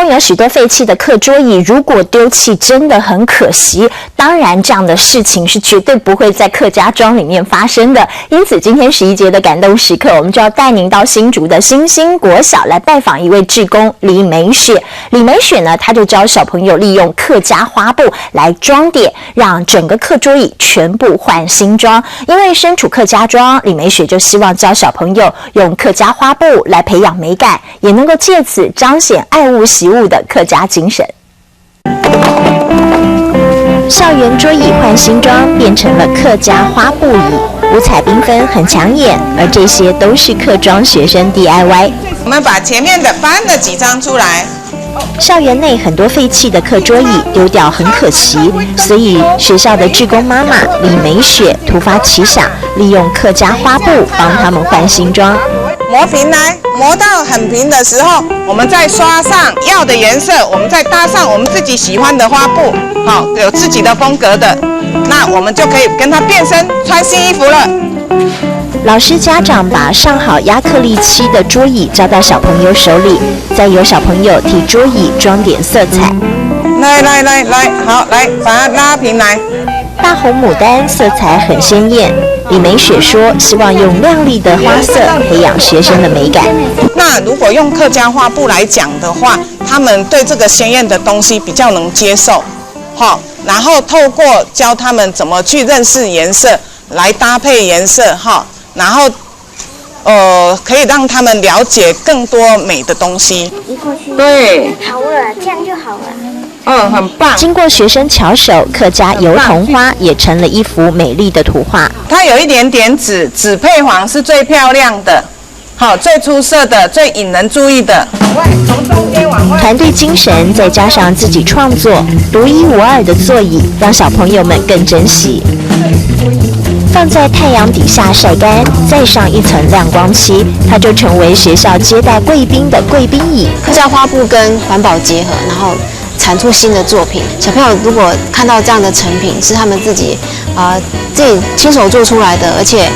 有许多废弃的课桌椅，如果丢弃真的很可惜。当然，这样的事情是绝对不会在客家庄里面发生的。因此，今天11节的感动时刻，我们就要带您到新竹的新兴国小来拜访一位志工李美雪。李美雪呢，她就教小朋友利用客家花布来装点，让整个课桌椅全部换新装。因为身处客家庄，李美雪就希望教小朋友用客家花布来培养美感，也能够借此彰显爱物惜物的客家精神。校园桌椅换新装，变成了客家花布椅，五彩缤纷，很抢眼。而这些都是客庄学生 DIY。我们把前面的搬了几张出来。校园内很多废弃的课桌椅丢掉很可惜，所以学校的志工妈妈李美雪突发奇想，利用客家花布帮他们换新装。磨平来，磨到很平的时候，我们再刷上要的颜色，我们再搭上我们自己喜欢的花布，好，有自己的风格的，那我们就可以跟它变身穿新衣服了。老师家长把上好亚克力漆的桌椅交到小朋友手里，再由小朋友替桌椅装点色彩。来，好，来把它拉平来。大红牡丹色彩很鲜艳，李美雪说希望用亮丽的花色培养学生的美感。那如果用客家花布来讲的话，他们对这个鲜艳的东西比较能接受，好，然后透过教他们怎么去认识颜色，来搭配颜色，哈，然后可以让他们了解更多美的东西。对，好了，这样就好了。很棒。经过学生巧手，客家油桐花也成了一幅美丽的图画。它有一点点紫配黄是最漂亮的，好，最出色的，最引人注意的。从中间往外。团队精神再加上自己创作，独一无二的座椅，让小朋友们更珍惜。放在太阳底下晒干，再上一层亮光漆，它就成为学校接待贵宾的贵宾椅。客家花布跟环保结合，然后产出新的作品。小朋友如果看到这样的成品是他们自己亲手做出来的，而且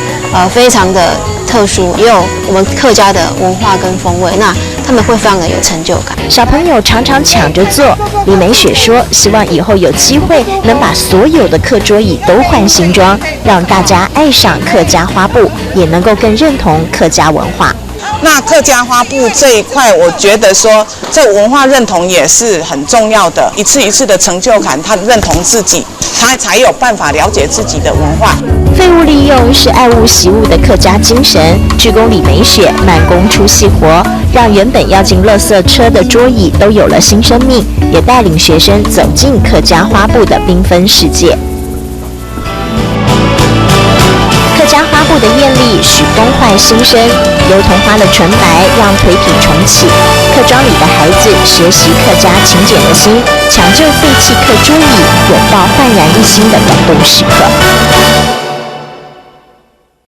非常的特殊，也有我们客家的文化跟风味，那他们会非常的有成就感。小朋友常常抢着做，李美雪说希望以后有机会能把所有的课桌椅都换新装，让大家爱上客家花布，也能够更认同客家文化。那客家花布这一块，我觉得说这文化认同也是很重要的，一次一次的成就感，他认同自己，他才有办法了解自己的文化。废物利用是爱物惜物的客家精神，志工李美雪慢工出细活，让原本要进垃圾车的桌椅都有了新生命，也带领学生走进客家花布的缤纷世界。客家花布的艳丽使风焕新生，油桐花的纯白让颓圮重启。客庄里的孩子学习客家勤俭的心，抢救废弃课桌椅，拥抱焕然一新的感动时刻。